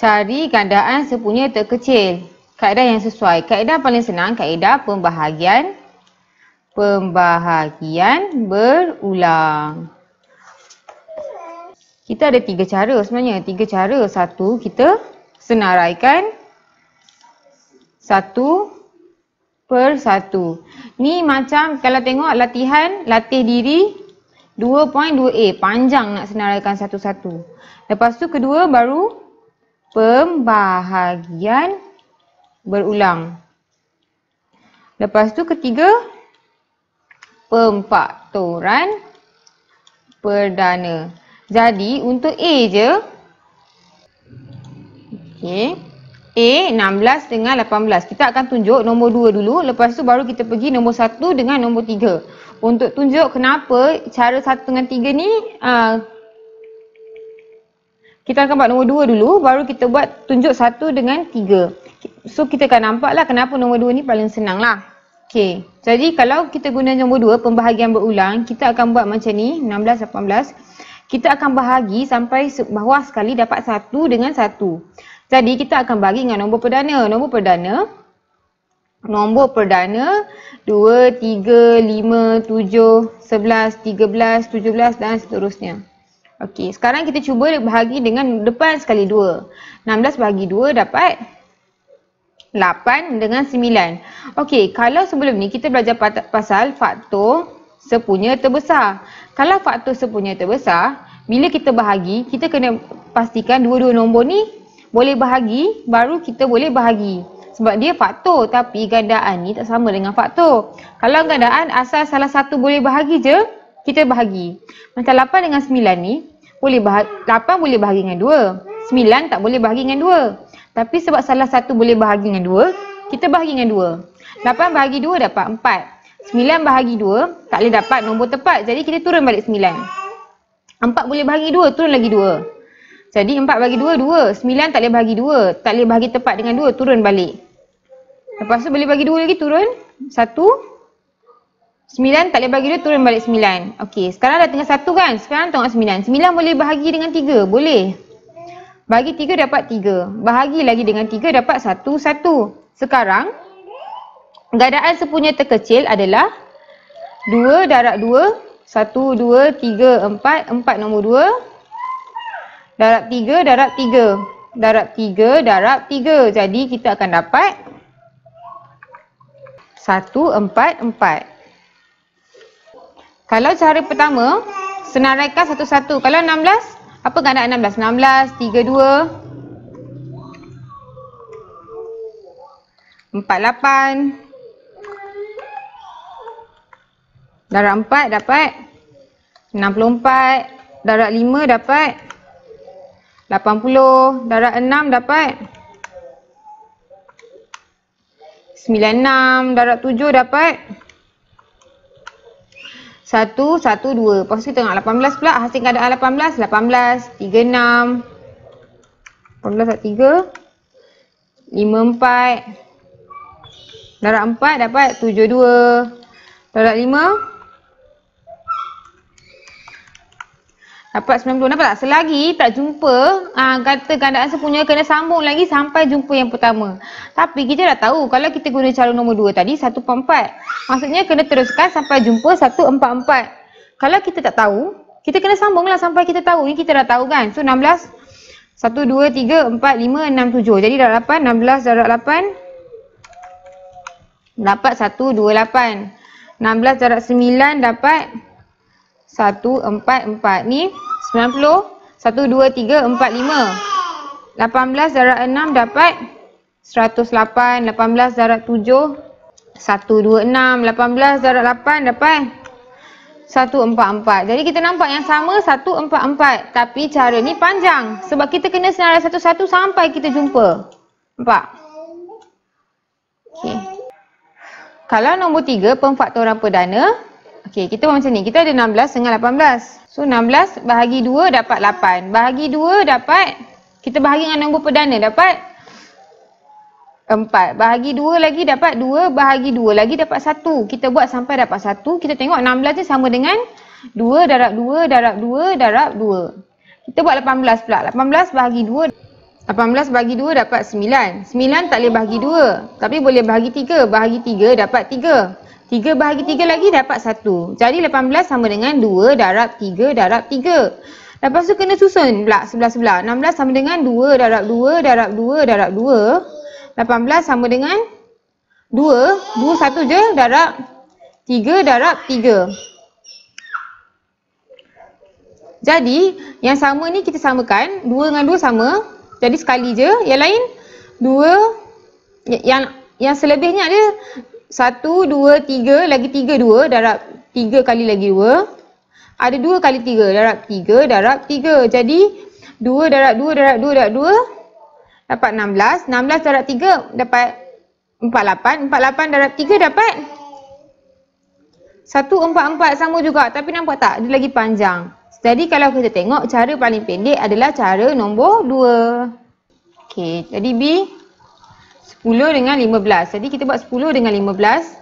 Cari gandaan sepunya terkecil. Kaedah yang sesuai. Kaedah paling senang, kaedah pembahagian berulang. Kita ada 3 cara sebenarnya. 3 cara. Satu, kita senaraikan satu per satu. Ni macam kalau tengok latihan, latih diri 2.2a. Panjang nak senaraikan satu-satu. Lepas tu kedua baru pembahagian berulang. Lepas tu ketiga, pemfaktoran perdana. Jadi untuk A je. Okey. A 16 dengan 18. Kita akan tunjuk nombor 2 dulu. Lepas tu baru kita pergi nombor 1 dengan nombor 3. Untuk tunjuk kenapa cara 1 dengan 3 ni kita akan buat nombor 2 dulu. Baru kita buat tunjuk 1 dengan 3. So kita akan nampak lah kenapa nombor 2 ni paling senang lah. Okey. Jadi kalau kita guna nombor 2, pembahagian berulang, kita akan buat macam ni, 16, 18. Kita akan bahagi sampai bawah sekali dapat 1 dengan 1. Jadi kita akan bagi dengan nombor perdana. Nombor perdana 2, 3, 5, 7, 11, 13, 17 dan seterusnya. Okey, sekarang kita cuba bahagi dengan depan sekali 2. 16 bahagi 2 dapat 8 dengan 9. Okey, kalau sebelum ni kita belajar pasal faktor sepunya terbesar. Kalau faktor sepunya terbesar, bila kita bahagi, kita kena pastikan dua-dua nombor ni boleh bahagi, baru kita boleh bahagi. Sebab dia faktor, tapi gandaan ni tak sama dengan faktor. Kalau gandaan asal salah satu boleh bahagi je, kita bahagi. Macam 8 dengan 9 ni, 8 boleh bahagi dengan 2. 9 tak boleh bahagi dengan 2. Tapi sebab salah satu boleh bahagi dengan 2, kita bahagi dengan 2. 8 bahagi 2 dapat 4. 9 bahagi 2 tak boleh dapat nombor tepat. Jadi kita turun balik 9. 4 boleh bahagi 2, turun lagi 2. Jadi 4 bagi 2, 2. 9 tak boleh bahagi 2. Tak boleh bahagi tepat dengan 2, turun balik. Lepas tu boleh bagi 2 lagi, turun 1. 9 tak boleh bagi 2, turun balik 9. Okey, sekarang dah tinggal 1 kan? Sekarang tengok 9. 9 boleh bahagi dengan 3, boleh. Bagi 3 dapat 3. Bahagi lagi dengan 3 dapat 1, 1. Sekarang, gandaan sepunya terkecil adalah 2 darab 2. 1, 2, 3, 4. 4 nombor 2. Darab 3, darab 3. Darab 3, darab 3. Jadi kita akan dapat 1, 4, 4. Kalau cara pertama, senaraikan satu-satu. Kalau 16, apa gandaan 16? 16, 3, 2. 4, 8. Darab 4 dapat 64. Darab 5 dapat 80. Darab 6 dapat 96. Darab 7 dapat 1, 1, 2. Lepas tu kita tengok 18 pula. Hasil gandaan 18. 18, 3, 6. 18 darab 3. 5, 4. Darab 4 dapat 7, 2. Darab 5 dapat 90. Nampak tak? Selagi tak jumpa, kata gandaan sepunya kena sambung lagi sampai jumpa yang pertama. Tapi kita dah tahu kalau kita guna cara nombor 2 tadi 1/4. Maksudnya kena teruskan sampai jumpa 1/4. Kalau kita tak tahu, kita kena sambunglah sampai kita tahu. Ni kita dah tahu kan? So 16, 1, 2, 3, 4, 5, 6, 7. Jadi darab 8, 16 darab 8 dapat 128. 16 darab 9 dapat 144. Ni 90. 1, 2, 3, 4, 5. 18 darab 6 dapat 108. 18 darab 7 126. 18 darab 8 dapat 144. Jadi kita nampak yang sama 144. Tapi cara ni panjang. Sebab kita kena senarai satu-satu sampai kita jumpa. Nampak? Okey. Kalau nombor 3, pemfaktoran perdana. Okey, kita buat macam ni. Kita ada 16 dengan 18. So 16 bahagi 2 dapat 8. Bahagi 2 dapat, kita bahagi dengan nombor perdana dapat 4. Bahagi 2 lagi dapat 2. Bahagi 2 lagi dapat 1. Kita buat sampai dapat 1. Kita tengok 16 ni sama dengan 2 darab 2 darab 2 darab 2. Kita buat 18 pula. 18 bahagi 2 18 bagi 2 dapat 9. 9 tak boleh bahagi 2. Tapi boleh bahagi 3. Bahagi 3 dapat 3. 3 bahagi 3 lagi dapat 1. Jadi 18 sama dengan 2 darab 3 darab 3. Lepas tu kena susun pula sebelah-sebelah. 16 sama dengan 2 darab 2 darab 2 darab 2. 18 sama dengan 2. 2 1 je darab 3 darab 3. Jadi yang sama ni kita samakan. 2 dengan 2 sama. Jadi sekali je, yang lain 2, yang selebihnya ada 1, 2, 3, lagi 3, 2, darab 3 kali lagi 2. Ada 2 kali 3, darab 3, darab 3. Jadi 2 darab 2, darab 2, darab 2, dapat 16. 16 darab 3 dapat 48. 48 darab 3 dapat 144, sama juga. Tapi nampak tak? Dia lagi panjang. Jadi kalau kita tengok, cara paling pendek adalah cara nombor 2. Okey, jadi B 10 dengan 15. Jadi kita buat 10 dengan 15.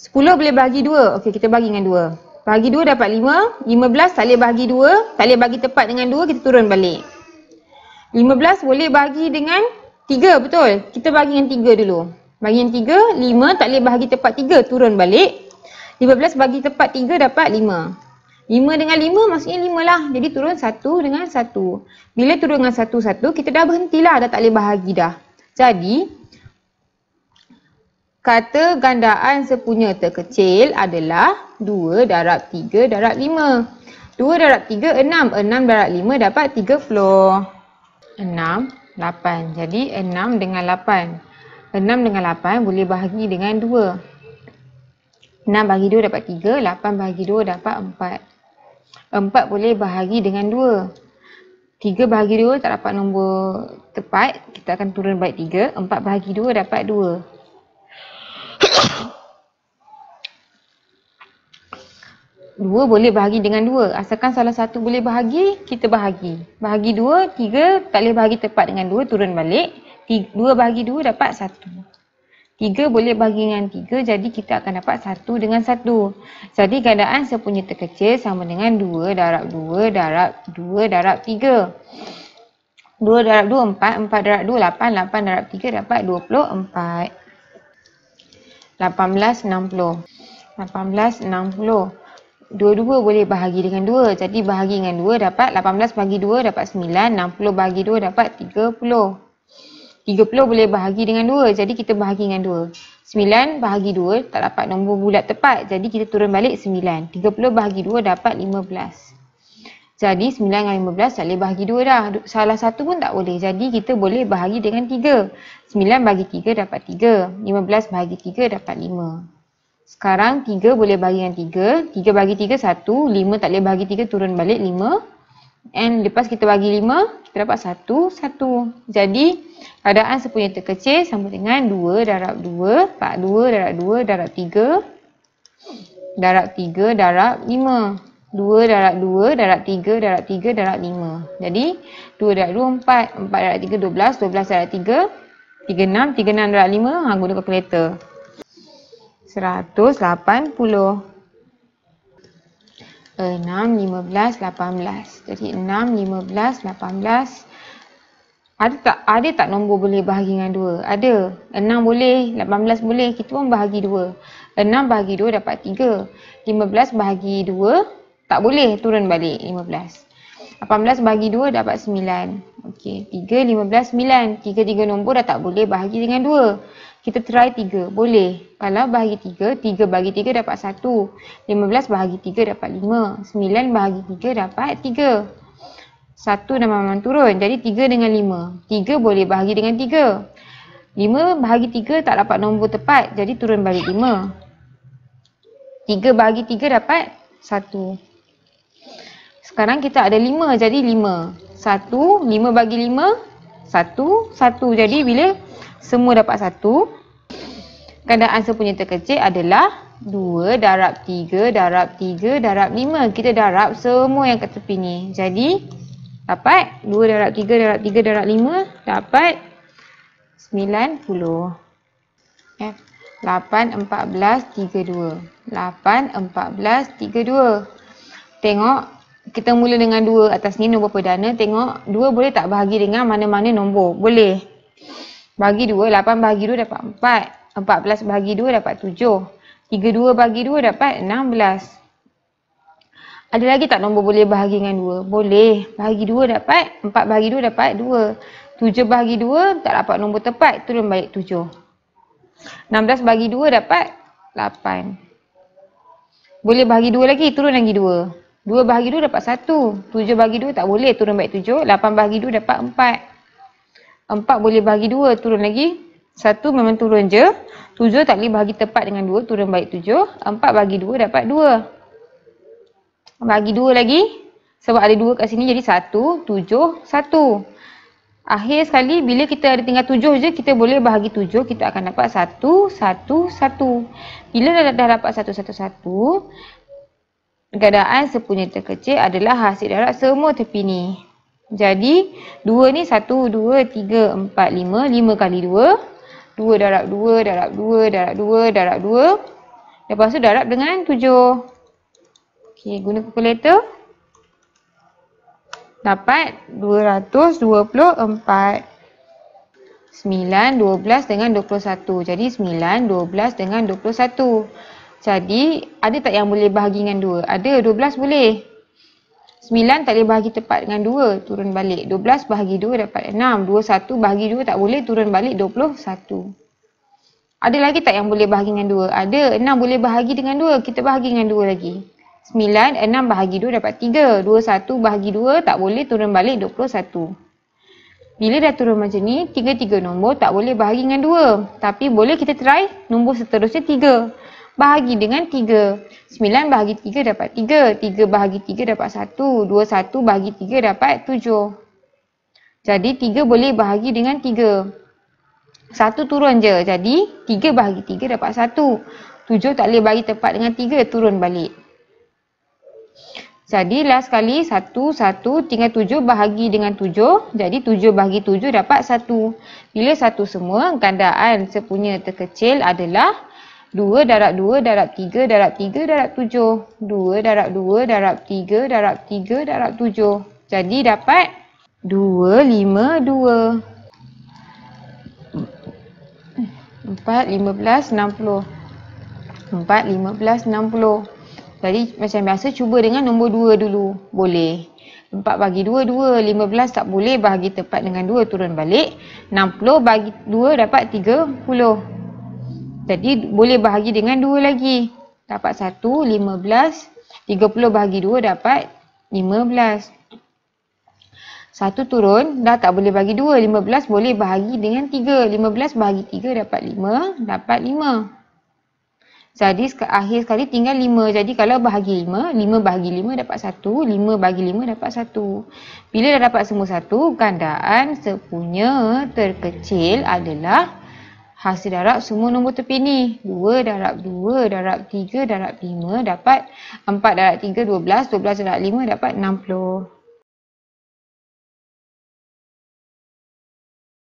10 boleh bahagi 2. Okey, kita bagi dengan 2. Bahagi 2 dapat 5. 15 tak boleh bahagi 2. Tak boleh bagi tepat dengan 2, kita turun balik. 15 boleh bahagi dengan 3, betul? Kita bagi dengan 3 dulu. Bagi dengan 3, 5 tak boleh bahagi tepat 3, turun balik. 15 bagi tepat 3 dapat 5. 5 dengan 5 maksudnya 5 lah. Jadi turun 1 dengan 1. Bila turun dengan 1, 1, kita dah berhentilah. Dah tak boleh bahagi dah. Jadi, kata gandaan sepunya terkecil adalah 2 darab 3 darab 5. 2 darab 3, 6. 6 darab 5 dapat 30. 6, 8. Jadi 6 dengan 8. 6 dengan 8 boleh bahagi dengan 2. 6 bagi 2 dapat 3. 8 bagi 2 dapat 4. 4 boleh bahagi dengan 2. 3 bahagi 2 tak dapat nombor tepat. Kita akan turun balik 3. 4 bahagi 2 dapat 2. 2 boleh bahagi dengan 2. Asalkan salah satu boleh bahagi, kita bahagi. Bahagi 2, 3 tak boleh bahagi tepat dengan 2, turun balik. 2 bahagi 2 dapat 1. 3 boleh bahagi dengan 3, jadi kita akan dapat 1 dengan 1. Jadi gandaan sepunya terkecil sama dengan 2 darab 2 darab 2 darab 3. 2 darab 2, 4. 4 darab 2, 8. 8 darab 3 dapat 24. 1860. 1860. 22 boleh bahagi dengan 2. Jadi bahagi dengan 2 dapat 18 bagi 2 dapat 9. 60 bagi 2 dapat 30. 30 boleh bahagi dengan 2. Jadi kita bahagi dengan 2. 9 bahagi 2 tak dapat nombor bulat tepat. Jadi kita turun balik 9. 30 bahagi 2 dapat 15. Jadi 9 dengan 15 tak boleh bahagi 2 dah. Salah satu pun tak boleh. Jadi kita boleh bahagi dengan 3. 9 bagi 3 dapat 3. 15 bahagi 3 dapat 5. Sekarang 3 boleh bahagi dengan 3. 3 bagi 3 1. 5 tak boleh bahagi 3, turun balik 5. And lepas kita bagi 5, kita dapat 1, 1. Jadi, keadaan sepunya terkecil sama dengan 2 darab 2, 42 darab 2 darab 3, darab 3 darab 5. 2 darab 2 darab 3 darab 3 darab 5. Jadi, 2 darab 2, 4. 4 darab 3, 12. 12 darab 3, 36. 36 darab 5, guna kalkulator. 180. 6, 15, 18. Jadi 6, 15, 18. Ada tak nombor boleh bahagi dengan 2? Ada. 6 boleh, 18 boleh. Kita pun bahagi 2. 6 bahagi 2 dapat 3. 15 bahagi 2 tak boleh, turun balik 15. 18 bahagi 2 dapat 9. Okey, 3, 15, 9. 3 nombor dah tak boleh bahagi dengan 2. Kita try 3. Boleh. Kalau bahagi 3, 3 bagi 3 dapat 1. 15 bahagi 3 dapat 5. 9 bahagi 3 dapat 3. 1 dah memang turun. Jadi 3 dengan 5. 3 boleh bahagi dengan 3. 5 bahagi 3 tak dapat nombor tepat. Jadi turun balik 5. 3 bahagi 3 dapat 1. Sekarang kita ada 5. Jadi 5. 1. 5 bagi 5. 1. 1. Jadi bila semua dapat 1, keadaan sepunya terkecil adalah 2 darab 3 darab 3 darab 5. Kita darab semua yang kat tepi ni. Jadi dapat 2 darab 3 darab 3 darab 5 dapat 90. 8, 14, 32. 8, 14, 32. Tengok Kita mula dengan 2 atas ni, nombor perdana. Tengok 2 boleh tak bahagi dengan mana-mana nombor? Boleh. Bagi 2, 8 bahagi 2 dapat 4. 14 bahagi 2 dapat 7. 32 bahagi 2 dapat 16. Ada lagi tak nombor boleh bahagi dengan 2? Boleh. Bahagi 2 dapat, 4 bahagi 2 dapat 2. 7 bahagi 2 tak dapat nombor tepat, turun balik 7. 16 bahagi 2 dapat 8. Boleh bahagi 2 lagi, turun lagi 2. 2 bahagi 2 dapat 1. 7 bahagi 2 tak boleh, turun balik 7. 8 bahagi 2 dapat 4. 4 boleh bahagi 2, turun lagi 1, memang turun je. 7 tak boleh bahagi tepat dengan 2, turun balik 7. 4 bahagi 2 dapat 2. Bagi 2 lagi, sebab ada 2 kat sini jadi 1, 7, 1. Akhir sekali, bila kita ada tinggal 7 je, kita boleh bahagi 7, kita akan dapat 1, 1, 1. Bila dah dapat 1, 1, 1, gandaan sepunya terkecil adalah hasil darab semua tepi ni. Jadi, 2 ni 1, 2, 3, 4, 5. 5 kali 2. 2 darab 2, darab 2, darab 2, darab 2. Lepas tu darab dengan 7. Okey, guna kalkulator. Dapat 224. 9, 12 dengan 21. Jadi, 9, 12 dengan 21. Jadi, ada tak yang boleh bahagi dengan 2? Ada, 12 boleh. 9 tak boleh bahagi tepat dengan 2, turun balik. 12 bahagi 2 dapat 6. 21 bahagi 2 tak boleh, turun balik 21. Ada lagi tak yang boleh bahagi dengan 2? Ada, 6 boleh bahagi dengan 2. Kita bahagi dengan 2 lagi. 9, 6 bahagi 2 dapat 3. 21 bahagi 2 tak boleh, turun balik 21. Bila dah turun macam ni, 3 nombor tak boleh bahagi dengan 2. Tapi boleh kita try nombor seterusnya 3. Bahagi dengan 3. 9 bahagi 3 dapat 3. 3 bahagi 3 dapat 1. 21 bahagi 3 dapat 7. Jadi 3 boleh bahagi dengan 3. 1 turun je. Jadi 3 bahagi 3 dapat 1. 7 tak boleh bahagi tepat dengan 3. Turun balik. Jadi last kali 1, 1. Tinggal 7 bahagi dengan 7. Jadi 7 bahagi 7 dapat 1. Bila 1 semua, gandaan sepunya terkecil adalah 2 darab 2 darab 3 darab 3 darab 7. 2 darab 2 darab 3 darab 3 darab 7. Jadi dapat 252. 4, 15, 60. 4, 15, 60. Jadi macam biasa cuba dengan nombor 2 dulu. Boleh. 4 bagi 2, 2. 15 tak boleh bahagi tepat dengan 2, turun balik. 60 bagi 2 dapat 30. Jadi boleh bahagi dengan 2 lagi. Dapat 1, 15. 30 bahagi 2 dapat 15. 1 turun, dah tak boleh bagi 2. 15 boleh bahagi dengan 3. 15 bahagi 3 dapat 5. Dapat 5. Jadi akhir sekali tinggal 5. Jadi kalau bahagi 5, 5 bahagi 5 dapat 1. 5 bahagi 5 dapat 1. Bila dah dapat semua 1, gandaan sepunya terkecil adalah hasil darab semua nombor tepi ni. 2 darab 2 darab 3 darab 5 dapat 4 darab 3, 12. 12 darab 5 dapat 60.